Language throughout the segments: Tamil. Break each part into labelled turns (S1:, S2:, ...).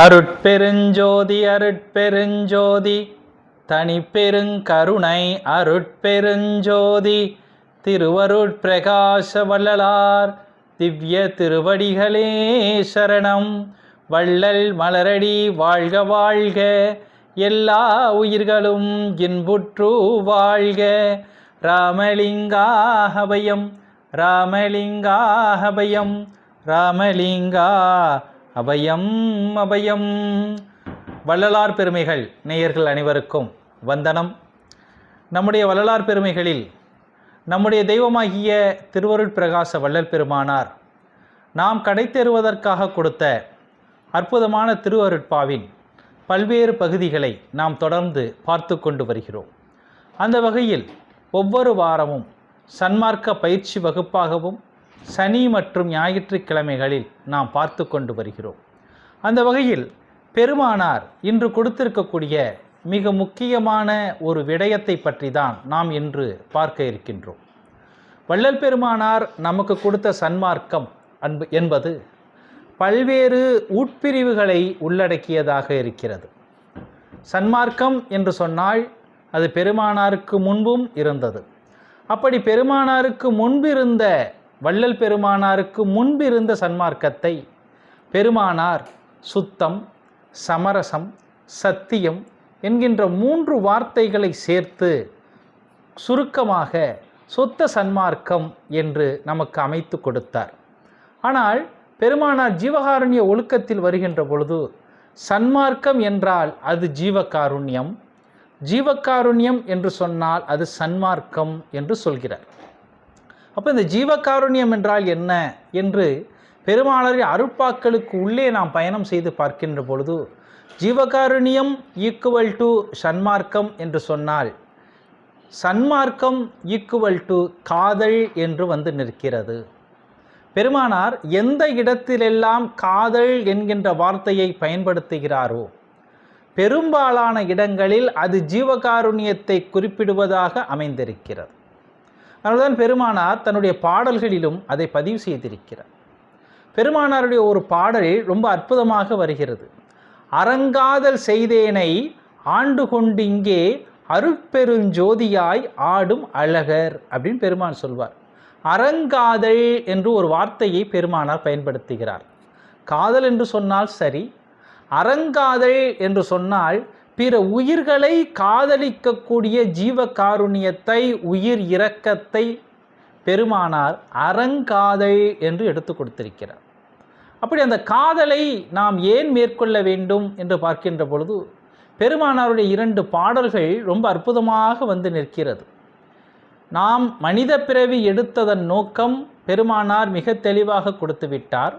S1: அருட்பெருஞ்சோதி அருட்பெருஞ்சோதி தனிப்பெருங்கருணை அருட்பெருஞ்சோதி திருவருட்பிரகாச வள்ளலார் திவ்ய திருவடிகளே சரணம். வள்ளல் மலரடி வாழ்க வாழ்க, எல்லா உயிர்களும் இன்புற்று வாழ்க. ராமலிங்கா அபயம், ராமலிங்கா அபயம், ராமலிங்கா அபயம் அபயம். வள்ளலார் பெருமைகள் நேயர்கள் அனைவருக்கும் வந்தனம். நம்முடைய வள்ளலார் பெருமைகளில் நம்முடைய தெய்வமாகிய திருவருட்பிரகாச வள்ளல் பெருமானார் நாம் கடைத்தேறுவதற்காக கொடுத்த அற்புதமான திருவருட்பாவின் பல்வேறு பகுதிகளை நாம் தொடர்ந்து பார்த்து கொண்டு வருகிறோம். அந்த வகையில் ஒவ்வொரு வாரமும் சன்மார்க்க பயிற்சி வகுப்பாகவும் சனி மற்றும் ஞாயிற்றுக்கிழமைகளில் நாம் பார்த்து கொண்டு வருகிறோம். அந்த வகையில் பெருமானார் இன்று கொடுத்திருக்கக்கூடிய மிக முக்கியமான ஒரு விடயத்தை பற்றி தான் நாம் இன்று பார்க்க இருக்கின்றோம். வள்ளல் பெருமானார் நமக்கு கொடுத்த சன்மார்க்கம் என்பது பல்வேறு உட்பிரிவுகளை உள்ளடக்கியதாக இருக்கிறது. சன்மார்க்கம் என்று சொன்னால் அது பெருமானாருக்கு முன்பும் இருந்தது. அப்படி பெருமானாருக்கு முன்பிருந்த வள்ளல் பெருமானாருக்கு முன்பிருந்த சன்மார்க்கத்தை பெருமானார் சுத்தம், சமரசம், சத்தியம் என்கின்ற 3 வார்த்தைகளை சேர்த்து சுருக்கமாக சுத்த சன்மார்க்கம் என்று நமக்கு அமைத்து கொடுத்தார். ஆனால் பெருமானார் ஜீவகாருண்ய ஒழுக்கத்தில் வருகின்ற பொழுது சன்மார்க்கம் என்றால் அது ஜீவகாருண்யம், ஜீவகாருண்யம் என்று சொன்னால் அது சன்மார்க்கம் என்று சொல்கிறார். அப்போ இந்த ஜீவகாருண்யம் என்றால் என்ன என்று பெருமானாரின் அருட்பாக்களுக்கு உள்ளே நாம் பயணம் செய்து பார்க்கின்ற பொழுது ஜீவகாருண்யம் ஈக்குவல் டு சன்மார்க்கம் என்று சொன்னால் சன்மார்க்கம் ஈக்குவல் டு காதல் என்று வந்து நிற்கிறது. பெருமானார் எந்த இடத்திலெல்லாம் காதல் என்கின்ற வார்த்தையை பயன்படுத்துகிறாரோ பெரும்பாலான இடங்களில் அது ஜீவகாருண்யத்தை குறிப்பிடுவதாக அமைந்திருக்கிறது. அதனால்தான் பெருமானார் தன்னுடைய பாடல்களிலும் அதை பதிவு செய்திருக்கிறார். பெருமானாருடைய ஒரு பாடல் ரொம்ப அற்புதமாக வருகிறது. அரங்காதல் செய்தேனை ஆண்டு கொண்டு இங்கே அருட்பெருஞ்சோதியாய் ஆடும் அழகர் அப்படின்னு பெருமான் சொல்வார். அரங்காதல் என்று ஒரு வார்த்தையை பெருமானார் பயன்படுத்துகிறார். காதல் என்று சொன்னால் சரி, அரங்காதல் என்று சொன்னால் பிற உயிர்களை காதலிக்கக்கூடிய ஜீவகாருண்யத்தை, உயிர் இரக்கத்தை பெருமானார் அரங்காதல் என்று எடுத்து கொடுத்திருக்கிறார். அப்படி அந்த காதலை நாம் ஏன் மேற்கொள்ள வேண்டும் என்று பார்க்கின்ற பொழுது பெருமானாருடைய 2 பாடல்கள் ரொம்ப அற்புதமாக வந்து நிற்கிறது. நாம் மனித பிறவி எடுத்ததன் நோக்கம் பெருமானார் மிக தெளிவாக கொடுத்து விட்டார்.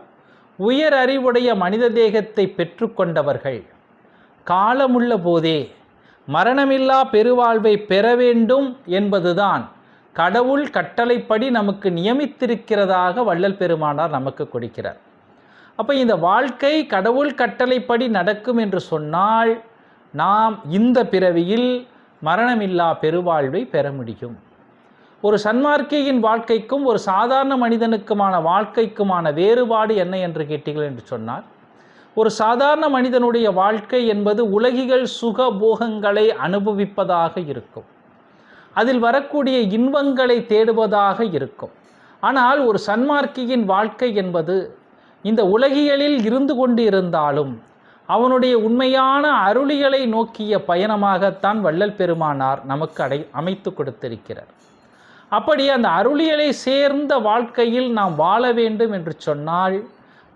S1: உயர் அறிவுடைய மனித தேகத்தை பெற்றுக்கொண்டவர்கள் காலமுள்ள போதே மரணமில்லா பெருவாழ்வை பெற வேண்டும் என்பதுதான் கடவுள் கட்டளைப்படி நமக்கு நியமித்திருக்கிறதாக வள்ளல் பெருமானார் நமக்கு கொடுக்கிறார். அப்போ இந்த வாழ்க்கை கடவுள் கட்டளைப்படி நடக்கும் என்று சொன்னால் நாம் இந்த பிறவியில் மரணமில்லா பெருவாழ்வை பெற முடியும். ஒரு சன்மார்க்கியின் வாழ்க்கைக்கும் ஒரு சாதாரண மனிதனுக்குமான வாழ்க்கைக்குமான வேறுபாடு என்ன என்று கேட்டீர்கள் என்று சொன்னால், ஒரு சாதாரண மனிதனுடைய வாழ்க்கை என்பது உலகிகள் சுக போகங்களை அனுபவிப்பதாக இருக்கும், அதில் வரக்கூடிய இன்பங்களை தேடுவதாக இருக்கும். ஆனால் ஒரு சன்மார்க்கியின் வாழ்க்கை என்பது இந்த உலகியலில் இருந்து கொண்டு இருந்தாலும் அவனுடைய உண்மையான அருளிகளை நோக்கிய பயணமாகத்தான் வள்ளல் பெருமானார் நமக்கு அமைத்து கொடுத்திருக்கிறார். அப்படி அந்த அருளியலை சேர்ந்த வாழ்க்கையில் நாம் வாழ வேண்டும் என்று சொன்னால்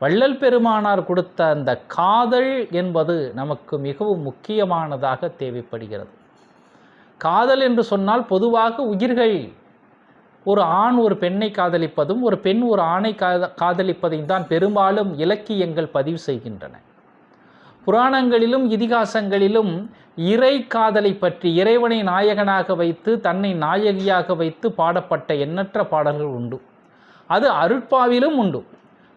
S1: வள்ளல் பெருமானார் கொடுத்த அந்த காதல் என்பது நமக்கு மிகவும் முக்கியமானதாக தேவைப்படுகிறது. காதல் என்று சொன்னால் பொதுவாக உயிர்கள், ஒரு ஆண் ஒரு பெண்ணை காதலிப்பதும் ஒரு பெண் ஒரு ஆணை காதலிப்பதையும் தான் பெரும்பாலும் இலக்கியங்கள் பதிவு செய்கின்றன. புராணங்களிலும் இதிகாசங்களிலும் இறை காதலை பற்றி, இறைவனை நாயகனாக வைத்து தன்னை நாயகியாக வைத்து பாடப்பட்ட எண்ணற்ற பாடல்கள் உண்டு. அது அருட்பாவிலும் உண்டு.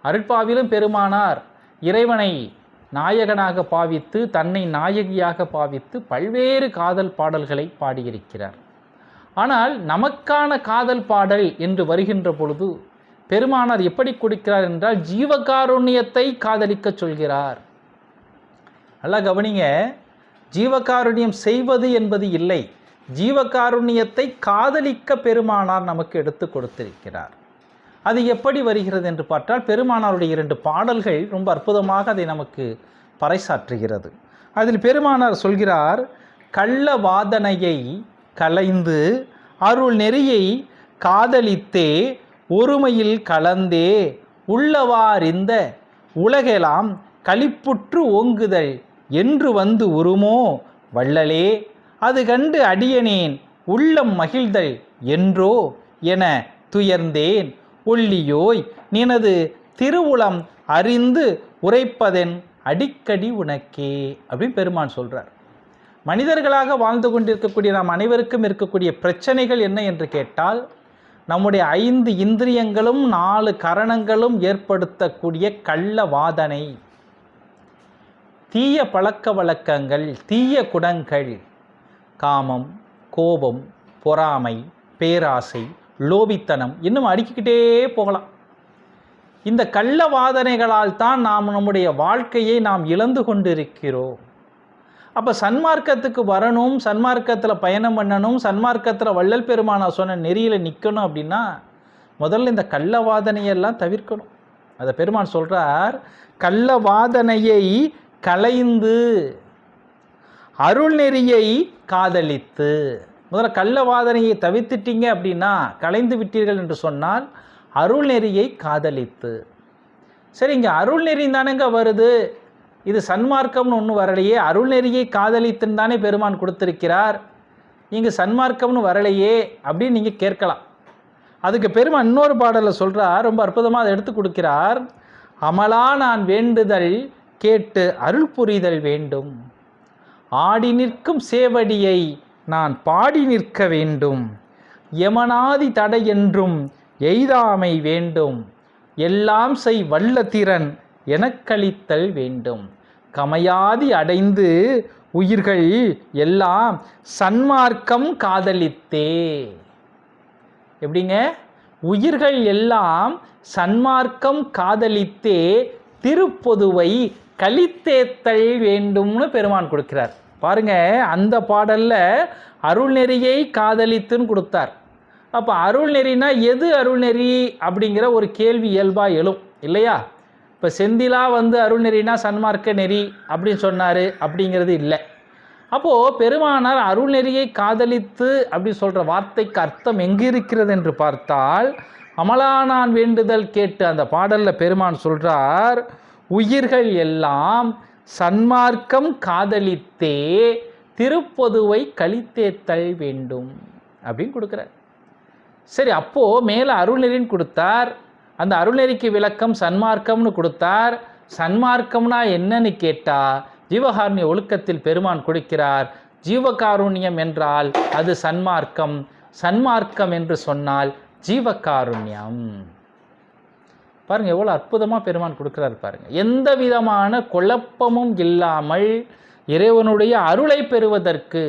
S1: அருட்பாவிலும் பெருமானார் இறைவனை நாயகனாக பாவித்து தன்னை நாயகியாக பாவித்து பல்வேறு காதல் பாடல்களை பாடியிருக்கிறார். ஆனால் நமக்கான காதல் பாடல் என்று வருகின்ற பொழுது பெருமானார் எப்படி கொடுக்கிறார் என்றால் ஜீவகாருண்யத்தை காதலிக்க சொல்கிறார். நல்லா கவனிங்க, ஜீவகாருண்யம் செய்வது என்பது இல்லை, ஜீவகாருண்யத்தை காதலிக்க பெருமானார் நமக்கு எடுத்து கொடுத்திருக்கிறார். அது எப்படி வருகிறது என்று பார்த்தால், பெருமானாருடைய 2 பாடல்கள் ரொம்ப அற்புதமாக அதை நமக்கு பறைசாற்றுகிறது. அதில் பெருமானார் சொல்கிறார், கள்ள வாதனையை களைந்து அருள் நெறியை காதலித்தே ஒருமையில் கலந்தே உள்ளவாறிந்த உலகெலாம் களிப்புற்று ஓங்குதல் என்று வந்து உருமோ வள்ளலே, அது கண்டு அடியனேன் உள்ளம் மகிழ்தல் என்றோ என துயர்ந்தேன் ஒல்லியோய் நினது திருவுளம் அறிந்து உரைப்பதென் அடிக்கடி உனக்கே அப்படின்னு பெருமான் சொல்கிறார். மனிதர்களாக வாழ்ந்து கொண்டிருக்கக்கூடிய நாம் அனைவருக்கும் இருக்கக்கூடிய பிரச்சனைகள் என்ன என்று கேட்டால், நம்முடைய 5 இந்திரியங்களும் 4 கரணங்களும் ஏற்படுத்தக்கூடிய கள்ள வாதனை, தீய பழக்க வழக்கங்கள், தீய குணங்கள், காமம், கோபம், பொறாமை, பேராசை, லோபித்தனம், இன்னும் அடுக்கிக்கிட்டே போகலாம். இந்த கள்ள வாதனைகளால் தான் நாம் நம்முடைய வாழ்க்கையை நாம் இழந்து கொண்டிருக்கிறோம். அப்போ சன்மார்க்கத்துக்கு வரணும், சன்மார்க்கத்தில் பயணம் பண்ணணும், சன்மார்க்கத்தில் வள்ளல் பெருமானா சொன்ன நெறியில் நிற்கணும் அப்படின்னா முதல்ல இந்த கள்ள வாதனையெல்லாம் தவிர்க்கணும். அதை பெருமான் சொல்கிறார், கள்ள வாதனையை களைந்து அருள் நெறியை காதலித்து. முதல்ல கள்ள வாதனையை தவிர்த்துட்டீங்க அப்படின்னா, களைந்து விட்டீர்கள் என்று சொன்னால் அருள் நெறியை காதலித்து. சரி, இங்கே அருள் நெறி தானேங்க வருது, இது சன்மார்க்கம்னு ஒன்று வரலையே, அருள் நெறியை காதலித்துன்னு தானே பெருமான் கொடுத்திருக்கிறார், இங்கே சன்மார்க்கம்னு வரலையே அப்படின்னு நீங்கள் கேட்கலாம். அதுக்கு பெருமான் இன்னொரு பாடலில் சொல்கிறார், ரொம்ப அற்புதமாக அதை எடுத்து கொடுக்கிறார். அமலா நான் வேண்டுதல் கேட்டு அருள் புரிதல் வேண்டும், ஆடி நிற்கும் சேவடியை நான் பாடி நிற்க வேண்டும், யமனாதி தடை என்றும் எய்தாமை வேண்டும், எல்லாம் செய் வல்ல திறன் எனக்களித்தல் வேண்டும், கமையாதி அடைந்து உயிர்கள் எல்லாம் சன்மார்க்கம் காதலித்தே. எப்படிங்க? உயிர்கள் எல்லாம் சன்மார்க்கம் காதலித்தே திருப்பொதுவை கலித்தேத்தல் வேண்டும்னு பெருமான் கொடுக்கிறார். பாருங்க, அந்த பாடல்ல அருள் நெறியை காதலித்துன்னு கொடுத்தார். அப்போ அருள் நெறினா எது அருள் நெறி அப்படிங்கிற ஒரு கேள்வி இயல்பாக எழும் இல்லையா? இப்போ செந்திலா வந்து அருள் நெறினா சன்மார்க்க நெறி அப்படின்னு சொன்னார் அப்படிங்கிறது இல்லை. அப்போது பெருமானார் அருள் நெறியை காதலித்து அப்படி சொல்கிற வார்த்தைக்கு அர்த்தம் எங்கே இருக்கிறது என்று பார்த்தால், அமலானான் வேண்டுதல் கேட்டு அந்த பாடலில் பெருமான் சொல்கிறார், உயிர்கள் எல்லாம் சன்மார்க்கம் காதலித்தே திருப்பொதுவை கலித்தேத்தல் வேண்டும் அப்படின்னு கொடுக்குறார். சரி, அப்போது மேலே அருள்நெறின்னு கொடுத்தார், அந்த அருள்நெறிக்கு விளக்கம் சன்மார்க்கம்னு கொடுத்தார். சன்மார்க்கம்னா என்னன்னு கேட்டால் ஜீவகாருண்ய ஒழுக்கத்தில் பெருமான் கொடுக்கிறார், ஜீவகாருண்யம் என்றால் அது சன்மார்க்கம், சன்மார்க்கம் என்று சொன்னால் ஜீவகாருண்யம். பாருங்கள் எவ்வளோ அற்புதமாக பெருமான் கொடுக்குறாரு பாருங்கள். எந்த விதமான குழப்பமும் இல்லாமல் இறைவனுடைய அருளை பெறுவதற்கு,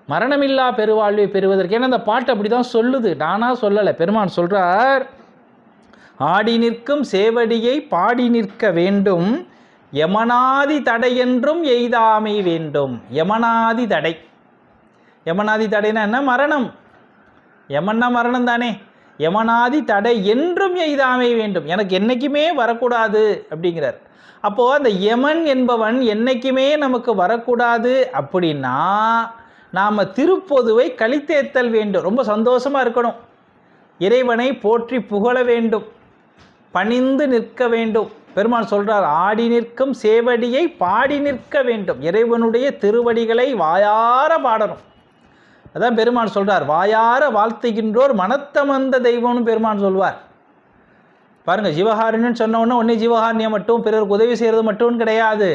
S1: மரணமில்லா பெருவாழ்வை பெறுவதற்கு. ஏன்னா அந்த பாட்டு அப்படி தான் சொல்லுது, நானாக சொல்லலை. பெருமான் சொல்கிறார், ஆடி நிற்கும் சேவடியை பாடி நிற்க வேண்டும், யமனாதி தடை என்றும் எய்தாமை வேண்டும். யமனாதி தடை, யமனாதி தடைனா என்ன? மரணம். யமன்னா மரணம் தானே. யமனாதி தடை என்றும் எய்தாமை வேண்டும், எனக்கு என்றைக்குமே வரக்கூடாது அப்படிங்கிறார். அப்போது அந்த யமன் என்பவன் என்றைக்குமே நமக்கு வரக்கூடாது அப்படின்னா நாம் திருப்பொதுவை கலித்தேத்தல் வேண்டும். ரொம்ப சந்தோஷமாக இருக்கணும், இறைவனை போற்றி புகழ வேண்டும், பணிந்து நிற்க வேண்டும். பெருமான் சொல்கிறார், ஆடி நிற்கும் சேவடியை பாடி நிற்க வேண்டும். இறைவனுடைய திருவடிகளை வாயார பாடணும். அதான் பெருமான் சொல்கிறார், வாயார வாழ்த்துகின்றோர் மனத்தமர்ந்த தெய்வம்னு பெருமான் சொல்வார். பாருங்கள், ஜீவகாருண்யம்னு சொன்ன உடனே ஒன்றே ஜீவகாருண்யம் மட்டும் பிறருக்கு உதவி செய்கிறது மட்டும் கிடையாது,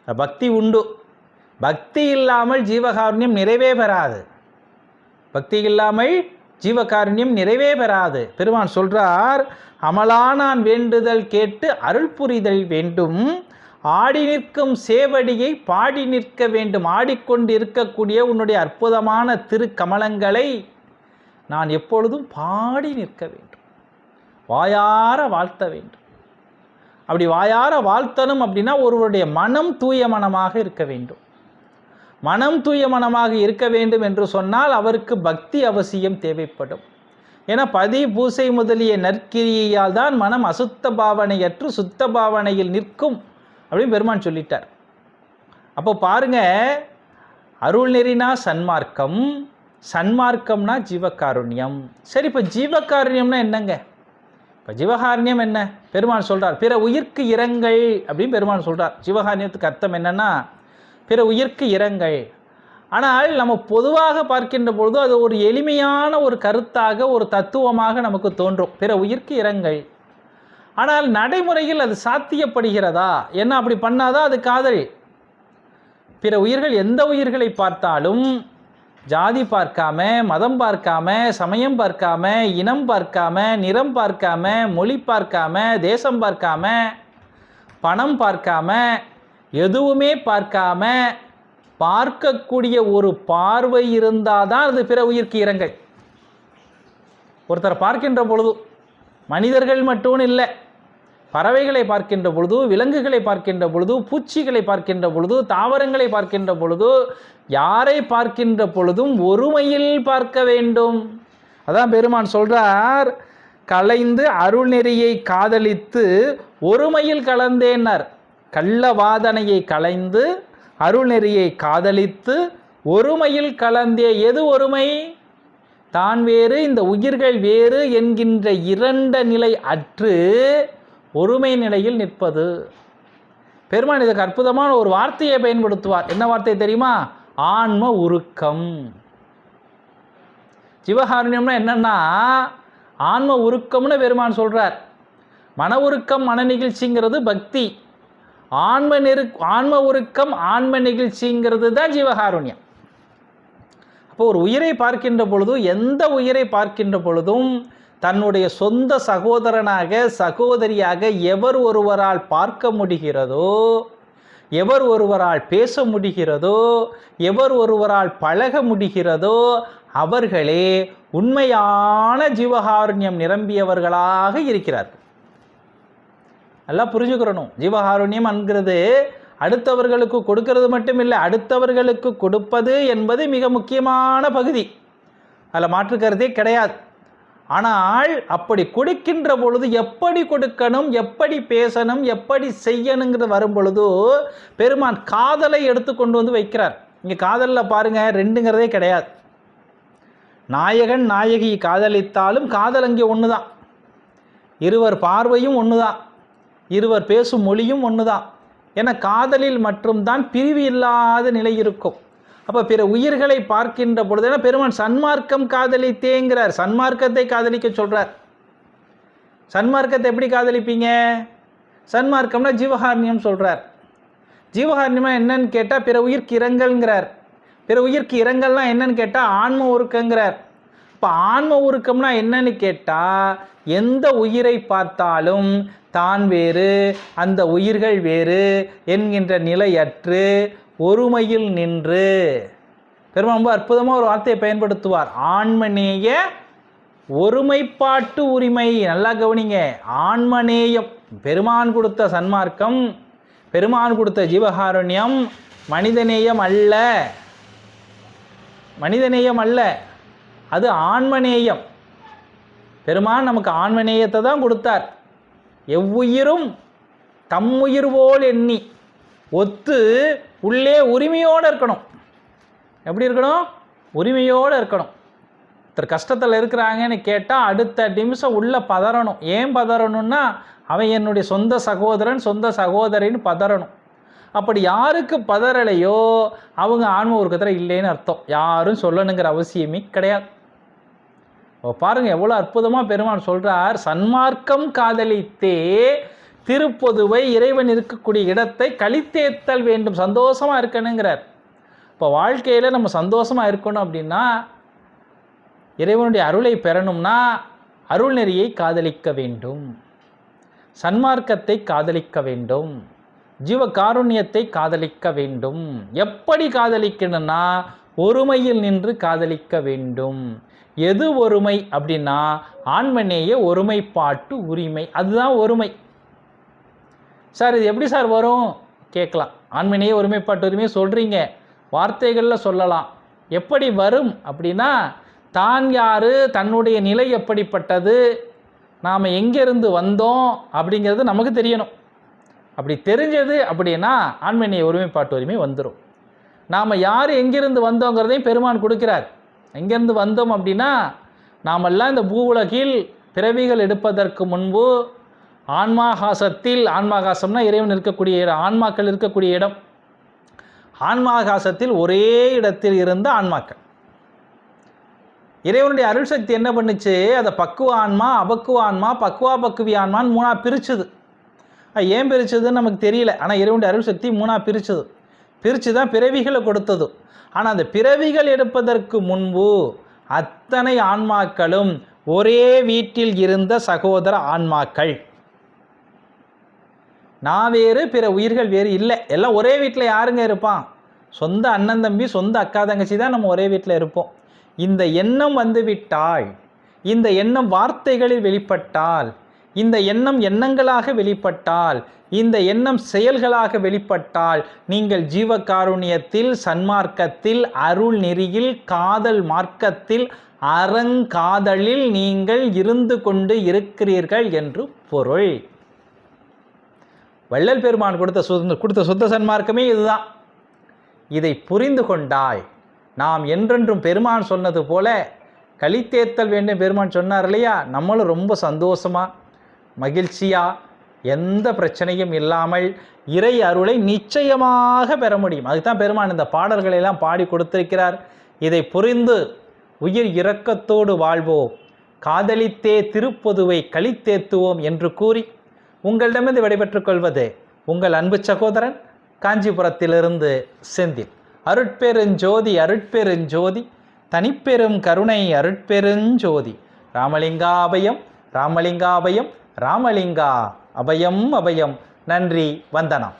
S1: பக்தி உண்டு. பக்தி இல்லாமல் ஜீவகாருண்யம் நிறைவே பெறாது, பக்தி இல்லாமல் ஜீவகாருண்யம் நிறைவே பெறாது. பெருமான் சொல்கிறார், அமலானான் வேண்டுதல் கேட்டு அருள் புரிதல் வேண்டும், ஆடி நிற்கும் சேவடியை பாடி நிற்க வேண்டும். ஆடிக்கொண்டு இருக்கக்கூடிய உன்னுடைய அற்புதமான திருக்கமலங்களை நான் எப்பொழுதும் பாடி நிற்க வேண்டும், வாயார வாழ்த்த வேண்டும். அப்படி வாயார வாழ்த்தணும் அப்படின்னா ஒருவருடைய மனம் தூய மனமாக இருக்க வேண்டும். மனம் தூய மனமாக இருக்க வேண்டும் என்று சொன்னால் அவருக்கு பக்தி அவசியம் தேவைப்படும். ஏன்னா பதி பூசை முதலிய நற்கிரியால் தான் மனம் அசுத்த பாவனையற்று சுத்த பாவனையில் நிற்கும் அப்படின்னு பெருமான் சொல்லிட்டார். அப்போ பாருங்க, அருள் நெறினா சன்மார்க்கம், சன்மார்க்கம்னா ஜீவகாருண்யம். சரி, இப்போ ஜீவகாருண்யம்னா என்னங்க? இப்போ ஜீவகாருண்யம் என்ன? பெருமான் சொல்கிறார், பிற உயிர்க்கு இரங்கல் அப்படின்னு பெருமான் சொல்கிறார். ஜீவகாருண்யத்துக்கு அர்த்தம் என்னன்னா பிற உயிர்க்கு இரங்கல். ஆனால் நம்ம பொதுவாக பார்க்கின்ற பொழுது அது ஒரு எளிமையான ஒரு கருத்தாக, ஒரு தத்துவமாக நமக்கு தோன்றும், பிற உயிர்க்கு இரங்கல். ஆனால் நடைமுறையில் அது சாத்தியப்படுகிறதா? என்ன அப்படி பண்ணாதான் அது காதல். பிற உயிர்கள் எந்த உயிர்களை பார்த்தாலும் ஜாதி பார்க்காம, மதம் பார்க்காம, சமயம் பார்க்காம, இனம் பார்க்காம, நிறம் பார்க்காம, மொழி பார்க்காம, தேசம் பார்க்காம, பணம் பார்க்காம, எதுவுமே பார்க்காம பார்க்கக்கூடிய ஒரு பார்வை இருந்தால் தான் அது பிற உயிர்க்கு இரங்கல். ஒருத்தரை பார்க்கின்ற பொழுது, மனிதர்கள் மட்டும் இல்லை, பறவைகளை பார்க்கின்ற பொழுது, விலங்குகளை பார்க்கின்ற பொழுது, பூச்சிகளை பார்க்கின்ற பொழுது, தாவரங்களை பார்க்கின்ற பொழுது, யாரை பார்க்கின்ற பொழுதும் ஒருமையில் பார்க்க வேண்டும். அதான் பெருமான் சொல்றார், கலைந்து அருள் நெறியை காதலித்து ஒருமையில் கலந்தேன்னார். கள்ள வாதனையை கலைந்து அருள் நெறியை காதலித்து ஒருமையில் கலந்தே. எது ஒருமை? தான் வேறு இந்த உயிர்கள் வேறு என்கின்ற இரண்ட நிலை அற்று ஒருமை நிலையில் நிற்பது. பெருமான் இதுக்கு அற்புதமான ஒரு வார்த்தையை பயன்படுத்துவார். என்ன வார்த்தை தெரியுமா? ஆன்ம உருக்கம். ஜீவகாருண்யம்னா என்னன்னா ஆன்ம உருக்கம்னு பெருமான் சொல்றார். மன உருக்கம் மன நிகழ்ச்சிங்கிறது பக்தி. ஆன்ம உருக்கம் ஆன்ம நிகழ்ச்சிங்கிறது தான் ஜீவகாருண்யம். அப்போ ஒரு உயிரை பார்க்கின்ற பொழுது, எந்த உயிரை பார்க்கின்ற பொழுதும் தன்னுடைய சொந்த சகோதரனாக சகோதரியாக எவர் ஒருவரால் பார்க்க முடிகிறதோ, எவர் ஒருவரால் பேச முடிகிறதோ, எவர் ஒருவரால் பழக முடிகிறதோ அவர்களே உண்மையான ஜீவகாருண்யம் நிரம்பியவர்களாக இருக்கிறார்கள். நல்லா புரிஞ்சுக்கிறணும். ஜீவகாருண்யம் என்கிறது அடுத்தவர்களுக்கு கொடுக்கிறது மட்டும் இல்லை, அடுத்தவர்களுக்கு கொடுப்பது என்பது மிக முக்கியமான பகுதி. அதில் மாற்றுக்கிறதே கிடையாது. ஆனால் அப்படி கொடுக்கின்ற பொழுது எப்படி கொடுக்கணும், எப்படி பேசணும், எப்படி செய்யணுங்கிறது வரும் பொழுது பெருமான் காதலை எடுத்து கொண்டு வந்து வைக்கிறார். இங்கே காதலில் பாருங்கள், ரெண்டுங்கிறதே கிடையாது. நாயகன் நாயகி காதலித்தாலும் காதல் அங்கே ஒன்று தான். இருவர் பார்வையும் ஒன்று தான், இருவர் பேசும் மொழியும் ஒன்று தான். ஏன்னா காதலில் மட்டும்தான் பிரிவு இல்லாத நிலை இருக்கும். அப்போ பிற உயிர்களை பார்க்கின்ற பொழுது ஏன்னா பெருமான் சன்மார்க்கம் காதலித்தேங்கிறார். சன்மார்க்கத்தை காதலிக்க சொல்கிறார். சன்மார்க்கத்தை எப்படி காதலிப்பீங்க? சன்மார்க்கம்னா ஜீவகாருண்யம் சொல்கிறார். ஜீவகாருண்யமாக என்னன்னு கேட்டால் பிற உயிர்க்கு இரங்கல்ங்கிறார். பிற உயிர்க்கு இரங்கல்னா என்னன்னு கேட்டால் ஆன்ம உருக்கங்கிறார். இப்போ ஆன்ம உருக்கம்னா என்னன்னு கேட்டால் எந்த உயிரை பார்த்தாலும் தான் வேறு அந்த உயிர்கள் வேறு என்கின்ற நிலையற்று ஒருமையில் நின்று. பெருமாள் ரொம்ப அற்புதமாக ஒரு வார்த்தையை பயன்படுத்துவார். ஆன்மநேய ஒருமைப்பாட்டு உரிமை. நல்லா கவனிங்க. ஆன்மநேயம் பெருமான் கொடுத்த சன்மார்க்கம், பெருமான் கொடுத்த ஜீவகாருண்யம் மனிதநேயம் அல்ல, மனிதநேயம் அல்ல, அது ஆன்மநேயம். பெருமான் நமக்கு ஆன்மநேயத்தை தான் கொடுத்தார். எவ்வுயிரும் தம்முயிர் போல் எண்ணி ஒத்து உள்ளே உரிமையோடு இருக்கணும். எப்படி இருக்கணும்? உரிமையோடு இருக்கணும். ஒருத்தர் கஷ்டத்தில் இருக்கிறாங்கன்னு கேட்டால் அடுத்த நிமிஷம் உள்ளே பதறணும். ஏன் பதறணும்னா அவன் என்னுடைய சொந்த சகோதரன் சொந்த சகோதரின்னு பதறணும். அப்படி யாருக்கு பதறலையோ அவங்க ஆன்ம உருக்கத்தில் இல்லைன்னு அர்த்தம். யாரும் சொல்லணுங்கிற அவசியமே கிடையாது. பாருங்கள் எவ்வளோ அற்புதமாக பெருமான் சொல்கிறார். சன்மார்க்கம் காதலித்தே திருப்பொதுவை இறைவன் இருக்கக்கூடிய இடத்தை கழித்தேத்தல் வேண்டும். சந்தோஷமாக இருக்கணுங்கிறார். இப்போ வாழ்க்கையில் நம்ம சந்தோஷமாக இருக்கணும் அப்படின்னா, இறைவனுடைய அருளை பெறணும்னா அருள் நெறியை காதலிக்க வேண்டும், சன்மார்க்கத்தை காதலிக்க வேண்டும், ஜீவகாருண்யத்தை காதலிக்க வேண்டும். எப்படி காதலிக்கணும்னா ஒருமையில் நின்று காதலிக்க வேண்டும். எது ஒருமை அப்படின்னா ஆன்மநேய ஒருமைப்பாட்டு உரிமை. அதுதான் ஒருமை. சார் இது எப்படி சார் வரும் கேட்கலாம். ஆண்மநேய ஒருமைப்பாட்டு உரிமையை சொல்கிறீங்க, வார்த்தைகளில் சொல்லலாம். எப்படி வரும் அப்படின்னா, தான் யார், தன்னுடைய நிலை எப்படிப்பட்டது, நாம் எங்கேருந்து வந்தோம் அப்படிங்கிறது நமக்கு தெரியணும். அப்படி தெரிஞ்சது அப்படின்னா ஆண்மநேய ஒருமைப்பாட்டு உரிமை வந்துடும். நாம் யார் எங்கேருந்து வந்தோங்கிறதையும் பெருமான் கொடுக்கிறார். எங்கேருந்து வந்தோம் அப்படின்னா, நாமெல்லாம் இந்த பூவுலகில் பிறவிகள் எடுப்பதற்கு முன்பு ஆன்மாகாசத்தில், ஆன்மாகாசம்னா இறைவன் இருக்கக்கூடிய இடம், ஆன்மாக்கள் இருக்கக்கூடிய இடம், ஆன்மாகாசத்தில் ஒரே இடத்தில் இருந்த ஆன்மாக்கள். இறைவனுடைய அருள் சக்தி என்ன பண்ணுச்சு, அதை பக்குவ ஆன்மா, அபக்குவ ஆன்மா, பக்குவா பக்குவி ஆன்மான்னு 3ஆக பிரிச்சுது. ஏன் பிரிச்சதுன்னு நமக்கு தெரியல. ஆனால் இறைவனுடைய அருள் சக்தி 3ஆக பிரித்து தான் பிறவிகளை கொடுத்தது. ஆனால் அந்த பிறவிகள் எடுப்பதற்கு முன்பு அத்தனை ஆன்மாக்களும் ஒரே வீட்டில் இருந்த சகோதர ஆன்மாக்கள். நான் வேறு, பிற உயிர்கள் வேறு இல்லை. எல்லாம் ஒரே வீட்டில் யாருங்க இருப்பான்? சொந்த அண்ணன் தம்பி, சொந்த அக்கா தங்கச்சி தான் நம்ம ஒரே வீட்டில் இருப்போம். இந்த எண்ணம் வந்துவிட்டால், இந்த எண்ணம் வார்த்தைகளில் வெளிப்பட்டால், இந்த எண்ணம் எண்ணங்களாக வெளிப்பட்டால், இந்த எண்ணம் செயல்களாக வெளிப்பட்டால், நீங்கள் ஜீவகாருண்யத்தில், சன்மார்க்கத்தில், அருள் நெறியில், காதல் மார்க்கத்தில், அறங்காதலில் நீங்கள் இருந்து கொண்டு இருக்கிறீர்கள் என்று பொருள். வள்ளல் பெருமான் கொடுத்த சுத்த சன்மார்க்கமே இதுதான். இதை புரிந்து கொண்டாய் நாம் என்றென்றும் பெருமான் சொன்னது போல கலித்தேத்தல் வேண்டும். பெருமான் சொன்னார் இல்லையா, நம்மளும் ரொம்ப சந்தோஷமாக மகிழ்ச்சியாக எந்த பிரச்சனையும் இல்லாமல் இறை அருளை நிச்சயமாக பெற முடியும். அதுதான் பெருமான் இந்த பாடல்களெல்லாம் பாடி கொடுத்திருக்கிறார். இதை புரிந்து உயிர் இரக்கத்தோடு வாழ்வோம், காதலித்தே திருப்பொதுவை கலித்தேத்துவோம் என்று கூறி உங்களிடமிருந்து விடைபெற்றுக் கொள்வது உங்கள் அன்பு சகோதரன் காஞ்சிபுரத்திலிருந்து செந்தில். அருட்பெருஞ்சோதி அருட்பெருஞ்சோதி தனிப்பெரும் கருணை அருட்பெருஞ்சோதி. ராமலிங்கா அபயம் ராமலிங்கா அபயம் ராமலிங்கா அபயம் அபயம். நன்றி, வந்தனம்.